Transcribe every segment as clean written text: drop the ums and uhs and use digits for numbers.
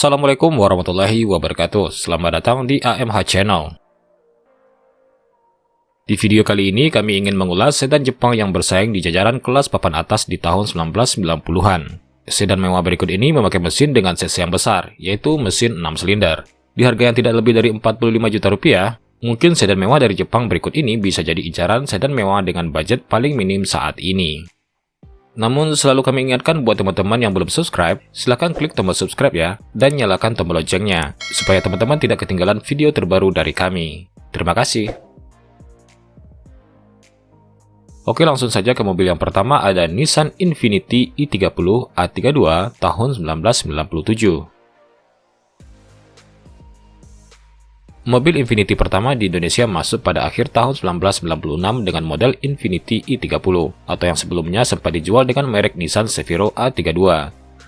Assalamualaikum warahmatullahi wabarakatuh. Selamat datang di AMH Channel. Di video kali ini kami ingin mengulas sedan Jepang yang bersaing di jajaran kelas papan atas di tahun 1990-an. Sedan mewah berikut ini memakai mesin dengan cc yang besar, yaitu mesin 6 silinder. Di harga yang tidak lebih dari 45 juta rupiah, mungkin sedan mewah dari Jepang berikut ini bisa jadi incaran sedan mewah dengan budget paling minim saat ini. Namun selalu kami ingatkan buat teman-teman yang belum subscribe, silahkan klik tombol subscribe ya, dan nyalakan tombol loncengnya, supaya teman-teman tidak ketinggalan video terbaru dari kami. Terima kasih. Oke, langsung saja ke mobil yang pertama, ada Nissan Infiniti i30 A32 tahun 1997. Mobil Infiniti pertama di Indonesia masuk pada akhir tahun 1996 dengan model Infiniti i30, atau yang sebelumnya sempat dijual dengan merek Nissan Cefiro A32.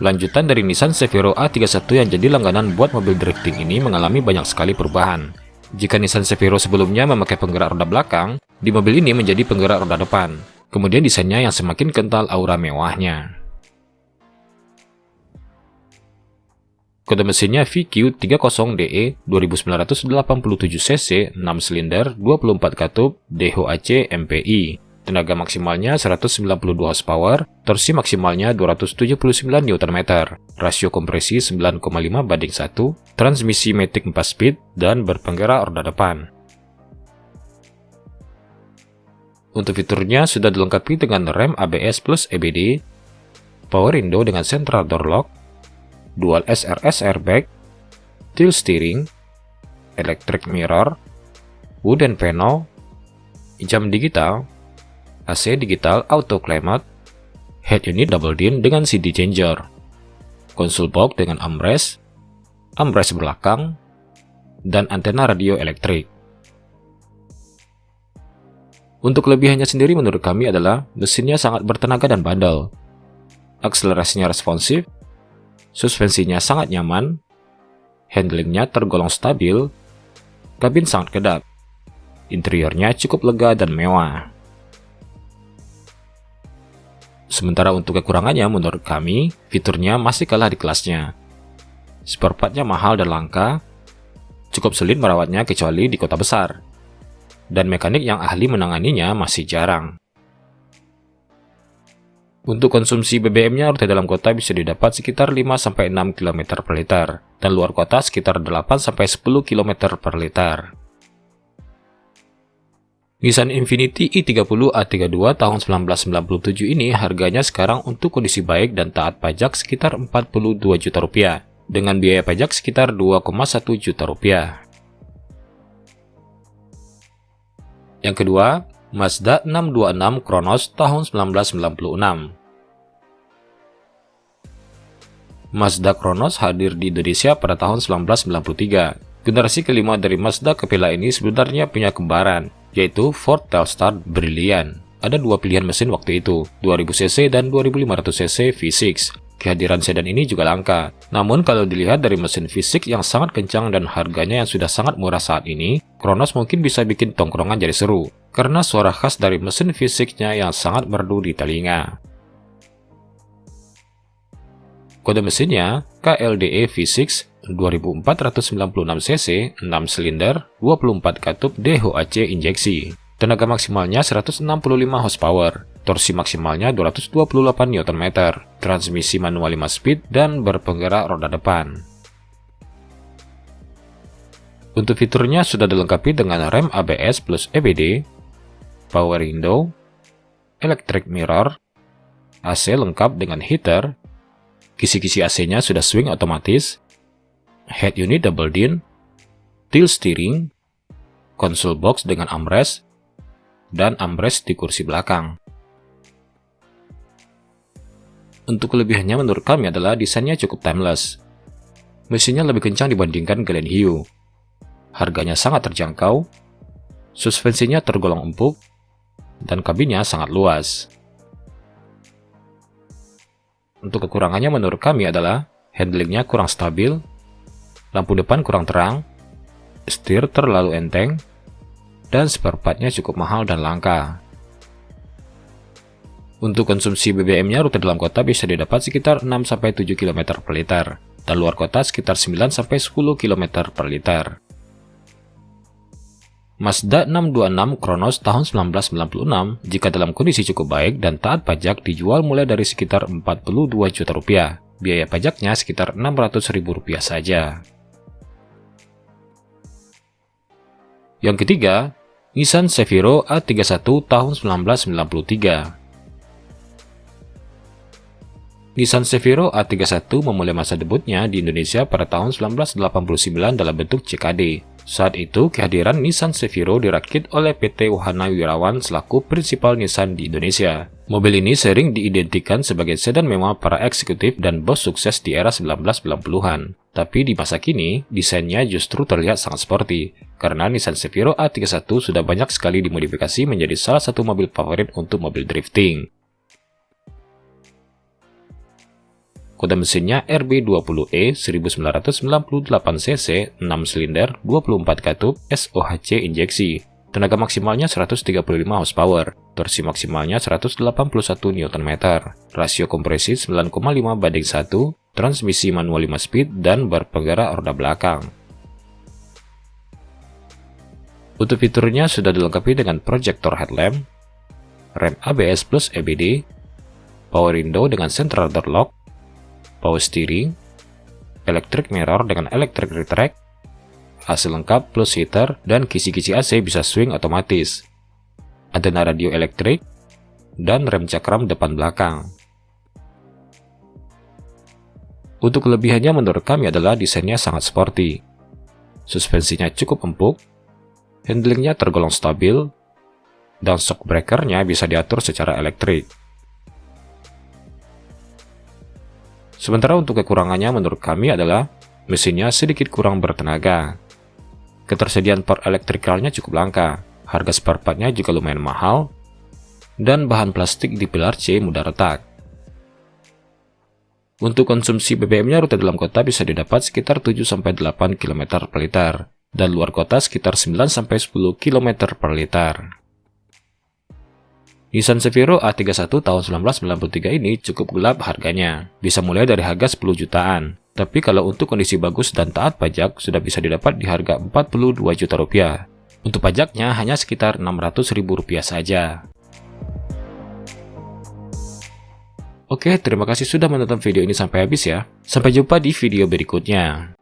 Lanjutan dari Nissan Cefiro A31 yang jadi langganan buat mobil drifting ini mengalami banyak sekali perubahan. Jika Nissan Cefiro sebelumnya memakai penggerak roda belakang, di mobil ini menjadi penggerak roda depan. Kemudian desainnya yang semakin kental aura mewahnya. Kode mesinnya VQ30DE 2987cc 6 silinder 24 katup DHC MPI. Tenaga maksimalnya 192 horsepower, torsi maksimalnya 279 Nm, rasio kompresi 9,5:1, transmisi matic 4 speed, dan berpenggerak roda depan. Untuk fiturnya sudah dilengkapi dengan rem ABS plus EBD, power window dengan central door lock, dual SRS airbag, tilt steering, electric mirror, wooden panel, jam digital, AC digital auto climate, head unit double din dengan CD changer, console box dengan armrest belakang, dan antena radio elektrik. Untuk kelebihannya sendiri menurut kami adalah mesinnya sangat bertenaga dan bandel, akselerasinya responsif, suspensinya sangat nyaman, handlingnya tergolong stabil, kabin sangat kedap, interiornya cukup lega dan mewah. Sementara untuk kekurangannya menurut kami, fiturnya masih kalah di kelasnya. Spare part-nya mahal dan langka, cukup sulit merawatnya kecuali di kota besar, dan mekanik yang ahli menanganinya masih jarang. Untuk konsumsi BBM-nya rute dalam kota bisa didapat sekitar 5-6 km per liter, dan luar kota sekitar 8-10 km per liter. Nissan Infiniti i30 A32 tahun 1997 ini harganya sekarang untuk kondisi baik dan taat pajak sekitar 42 juta rupiah, dengan biaya pajak sekitar 2,1 juta rupiah. Yang kedua, Mazda 626 Cronos tahun 1996. Mazda Cronos hadir di Indonesia pada tahun 1993. Generasi kelima dari Mazda Capella ini sebenarnya punya kembaran, yaitu Ford Telstar Brilliant. Ada dua pilihan mesin waktu itu, 2000cc dan 2500cc V6. Kehadiran sedan ini juga langka. Namun kalau dilihat dari mesin V6 yang sangat kencang dan harganya yang sudah sangat murah saat ini, Cronos mungkin bisa bikin tongkrongan jadi seru, karena suara khas dari mesin V6-nya yang sangat merdu di telinga. Kode mesinnya KLDE V6 2496cc 6 silinder 24 katup DHC injeksi. Tenaga maksimalnya 165 horsepower, torsi maksimalnya 228 Nm, transmisi manual 5 speed, dan berpenggerak roda depan. Untuk fiturnya sudah dilengkapi dengan rem ABS plus EBD, power window, electric mirror, AC lengkap dengan heater, kisi-kisi AC-nya sudah swing otomatis, head unit double din, tilt steering, console box dengan armrest, dan armrest di kursi belakang. Untuk kelebihannya menurut kami adalah desainnya cukup timeless. Mesinnya lebih kencang dibandingkan Glen Hue. Harganya sangat terjangkau, suspensinya tergolong empuk, dan kabinnya sangat luas. Untuk kekurangannya menurut kami adalah handlingnya kurang stabil, lampu depan kurang terang, setir terlalu enteng, dan spare part-nya cukup mahal dan langka. Untuk konsumsi BBM-nya rute dalam kota bisa didapat sekitar 6-7 km per liter, dan luar kota sekitar 9-10 km per liter. Mazda 626 Cronos tahun 1996 jika dalam kondisi cukup baik dan taat pajak dijual mulai dari sekitar 42 juta rupiah. Biaya pajaknya sekitar 600 ribu rupiah saja. Yang ketiga, Nissan Seviro A31 tahun 1993. Nissan Seviro A31 memulai masa debutnya di Indonesia pada tahun 1989 dalam bentuk CKD. Saat itu, kehadiran Nissan Seviro dirakit oleh PT Wahana Wirawan selaku prinsipal Nissan di Indonesia. Mobil ini sering diidentikan sebagai sedan mewah para eksekutif dan bos sukses di era 1990-an. Tapi di masa kini, desainnya justru terlihat sangat sporty, karena Nissan Seviro A31 sudah banyak sekali dimodifikasi menjadi salah satu mobil favorit untuk mobil drifting. Kode mesinnya RB20E 1998cc 6 silinder 24 katup SOHC injeksi. Tenaga maksimalnya 135 horsepower, torsi maksimalnya 181 Nm, rasio kompresi 9,5:1, transmisi manual 5 speed dan bar penggerak roda belakang. Untuk fiturnya sudah dilengkapi dengan proyektor headlamp, rem ABS plus EBD, power window dengan central door lock, power steering, electric mirror dengan electric retract, AC lengkap plus heater, dan kisi-kisi AC bisa swing otomatis, antena radio elektrik, dan rem cakram depan belakang. Untuk kelebihannya menurut kami adalah desainnya sangat sporty, suspensinya cukup empuk, handlingnya tergolong stabil, dan shock breakernya bisa diatur secara elektrik. Sementara untuk kekurangannya menurut kami adalah mesinnya sedikit kurang bertenaga. Ketersediaan part elektrikalnya cukup langka, harga spare partnya juga lumayan mahal, dan bahan plastik di pilar C mudah retak. Untuk konsumsi BBM-nya rute dalam kota bisa didapat sekitar 7-8 km per liter, dan luar kota sekitar 9-10 km per liter. Nissan Seviro A31 tahun 1993 ini cukup gelap harganya, bisa mulai dari harga 10 jutaan. Tapi kalau untuk kondisi bagus dan taat pajak sudah bisa didapat di harga 42 juta rupiah. Untuk pajaknya hanya sekitar 600 ribu rupiah saja. Oke, terima kasih sudah menonton video ini sampai habis ya. Sampai jumpa di video berikutnya.